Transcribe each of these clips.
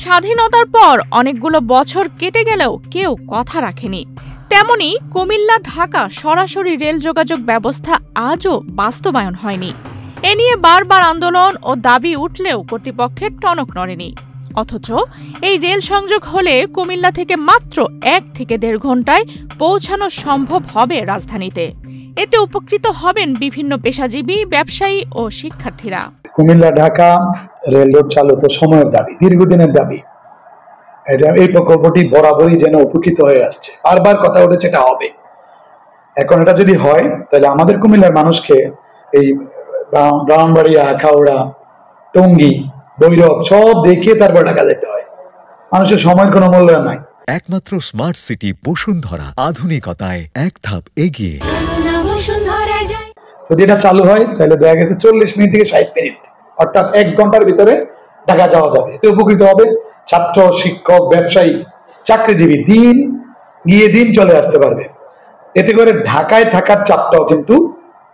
স্বাধীনতার পর অনেকগুলো বছর কেটে গেলেও কেউ কথা রাখেনি। তেমনি কুমিল্লা ঢাকা সরাসরি রেল যোগাযোগ ব্যবস্থা আজও বাস্তবায়ন হয়নি। এ নিয়ে বারবার আন্দোলন ও দাবি উঠলেও কর্তৃপক্ষের টনক নড়েনি। অথচ এই রেল সংযোগ হলে কুমিল্লা থেকে মাত্র 1 থেকে 1.5 ঘন্টায় পৌঁছানো সম্ভব হবে রাজধানীতে। এতে উপকৃত হবেন বিভিন্ন পেশাজীবী, ব্যবসায়ী ও শিক্ষার্থীরা। কুমিল্লা ঢাকা রেল রোড চালু তো সময়ের দাবি, দীর্ঘদিনের দাবি। এই প্রকল্পটি বরাবরই যেন উপকৃত হয়ে আসছে, বারবার কথা উঠেছে এটা হবে। এখন এটা যদি হয় তাহলে আমাদের কুমিল্লার মানুষকে এই ব্রাহ্মণবাড়িয়া, আখাউড়া, টঙ্গী, ভৈরব সব দেখে তারপর ঢাকা যেতে হয়। মানুষের সময়ের কোনো মূল্য নাই। একমাত্র স্মার্ট সিটি বসুন্ধরা, আধুনিকতায় এক ধাপ এগিয়ে। যদি এটা চালু হয় তাহলে দেখা গেছে 40 মিনিট থেকে 60 মিনিট, অর্থাৎ 1 ঘন্টার ভিতরে ঢাকা যাওয়া যাবে। এতে উপকৃত হবে ছাত্র, শিক্ষক, ব্যবসায়ী, চাকরিজীবী, দিন গিয়ে দিন চলে আসতে পারবে। এতে করে ঢাকায় থাকার চাপটাও কিন্তু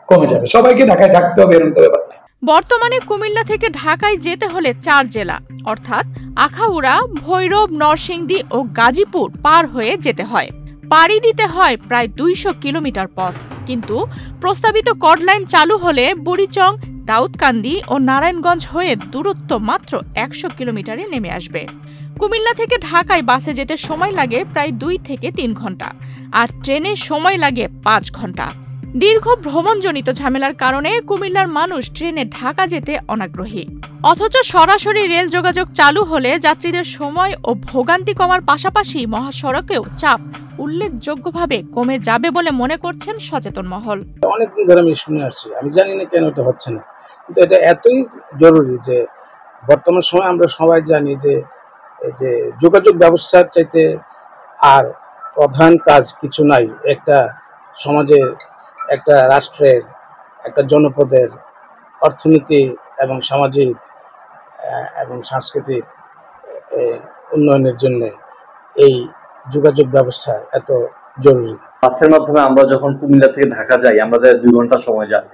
কমে যাবে। সবাইকে ঢাকায় থাকতে হবে এরকম ব্যাপার নাই। বর্তমানে কুমিল্লা থেকে ঢাকায় যেতে হলে 4 জেলা অর্থাৎ আখাউড়া, ভৈরব, নরসিংদী ও গাজীপুর পার হয়ে যেতে হয়। পাড়ি দিতে হয় প্রায় 200 কিলোমিটার পথ। কিন্তু প্রস্তাবিত কর্ড লাইন চালু হলে বুড়িচং, দাউদকান্দি ও নারায়ণগঞ্জ হয়ে দূরত্ব মাত্র 100 কিলোমিটারে নেমে আসবে। কুমিল্লা থেকে ঢাকায় বাসে যেতে সময় লাগে প্রায় 2 থেকে 3 ঘন্টা, আর ট্রেনে সময় লাগে 5 ঘন্টা। দীর্ঘ ভ্রমণজনিত ঝামেলার কারণে কুমিল্লার মানুষ ট্রেনে ঢাকা যেতে অনাগ্রহী। অথচ সরাসরি রেল যোগাযোগ চালু হলে যাত্রীদের সময় ও ভোগান্তি কমার পাশাপাশি মহাসড়কেও চাপ উল্লেখযোগ্যভাবে কমে যাবে বলে মনে করছেন সচেতন মহল। অনেকদিন ধরে আমি শুনে আসছি, আমি জানি না কেন এটা হচ্ছে না, কিন্তু এটা এতই জরুরি যে বর্তমান সময় আমরা সবাই জানি যে যোগাযোগ ব্যবস্থার চাইতে আর প্রধান কাজ কিছু নাই। একটা সমাজের, একটা রাষ্ট্রের, একটা জনপদের অর্থনীতি এবং সামাজিক এবং সাংস্কৃতিক উন্নয়নের জন্য এই যোগাযোগ ব্যবস্থা এত জরুরি। বাসের মাধ্যমে আমরা যখন কুমিল্লা থেকে ঢাকা যাই আমাদের 2 ঘন্টা সময় যায়,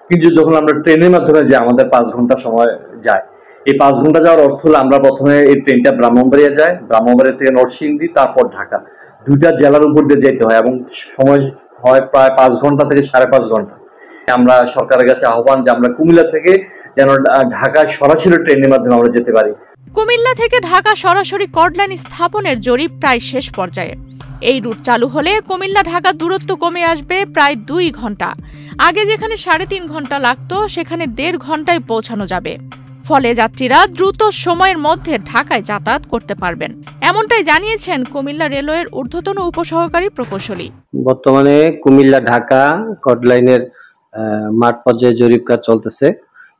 কিন্তু যখন আমরা ট্রেনের মাধ্যমে যাই আমাদের 5 ঘন্টা সময় যায়। এই 5 ঘন্টা যাওয়ার অর্থ হলো আমরা প্রথমে এই ট্রেনটা ব্রাহ্মণবাড়িয়া যায়, ব্রাহ্মণবাড়িয়া থেকে নরসিংদী, তারপর ঢাকা, 2টা জেলার উপর দিয়ে যেতে হয় এবং সময় হয় প্রায় 5 ঘন্টা থেকে 5.5 ঘন্টা। আমরা সরকারের কাছে আহ্বান যে আমরা কুমিল্লা থেকে যেন ঢাকা সরাসরি ট্রেনের মাধ্যমে আমরা যেতে পারি। কুমিল্লা থেকে ঢাকা সরাসরি কর্ড লাইন স্থাপনের জরিপ প্রায় শেষ পর্যায়ে। এই রুট চালু হলে কুমিল্লা ঢাকা দূরত্ব কমে আসবে প্রায় 2 ঘন্টা। আগে যেখানে 3.5 ঘন্টা লাগতো সেখানে 1.5 ঘন্টায় পৌঁছানো যাবে। ফলে যাত্রীরা দ্রুত সময়ের মধ্যে ঢাকায় যাতায়াত করতে পারবেন, এমনটাই জানিয়েছেন কুমিল্লা রেলওয়ের ঊর্ধ্বতন উপসহকারী প্রকৌশলী। বর্তমানে কুমিল্লা ঢাকা কর্ড লাইনের মাঠ পর্যায়ে জরিপ কাজ চলতেছে।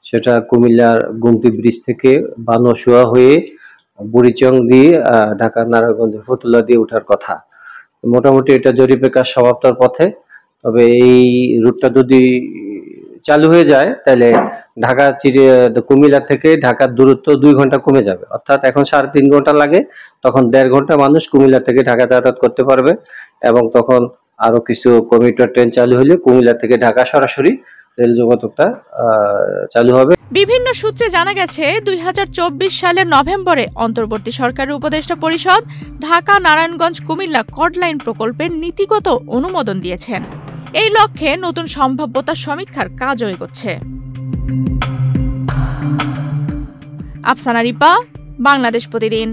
সেটা কুমিল্লার গুমতি ব্রিজ থেকে বানসুয়া হয়ে বুড়িচং দিয়ে ঢাকা নারায়ণগঞ্জের ফতুল্লা দিয়ে ওঠার কথা। মোটামুটি এটা জরিপের কাজ সমাপ্তর পথে। তবে এই রুটটা যদি চালু হয়ে যায় তাহলে কুমিল্লা থেকে ঢাকার দূরত্ব 2 ঘন্টা কমে যাবে। অর্থাৎ এখন 3.5 ঘন্টা লাগে, তখন 1.5 ঘন্টা মানুষ কুমিল্লা থেকে ঢাকা যাতায়াত করতে পারবে। এবং তখন আরো কিছু কমিউটার ট্রেন চালু হলে কুমিল্লা থেকে ঢাকা সরাসরি রেল যোগাযোগটা চালু হবে। বিভিন্ন সূত্রে জানা গেছে 2024 সালের নভেম্বরে অন্তর্বর্তী সরকারের উপদেষ্টা পরিষদ ঢাকা নারায়ণগঞ্জ কুমিল্লা কর্ড লাইন প্রকল্পের নীতিগত অনুমোদন দিয়েছেন। এই লক্ষ্যে নতুন সম্ভাব্যতা সমীক্ষার কাজও এগোচ্ছে। আফসানা রিপা, বাংলাদেশ প্রতিদিন।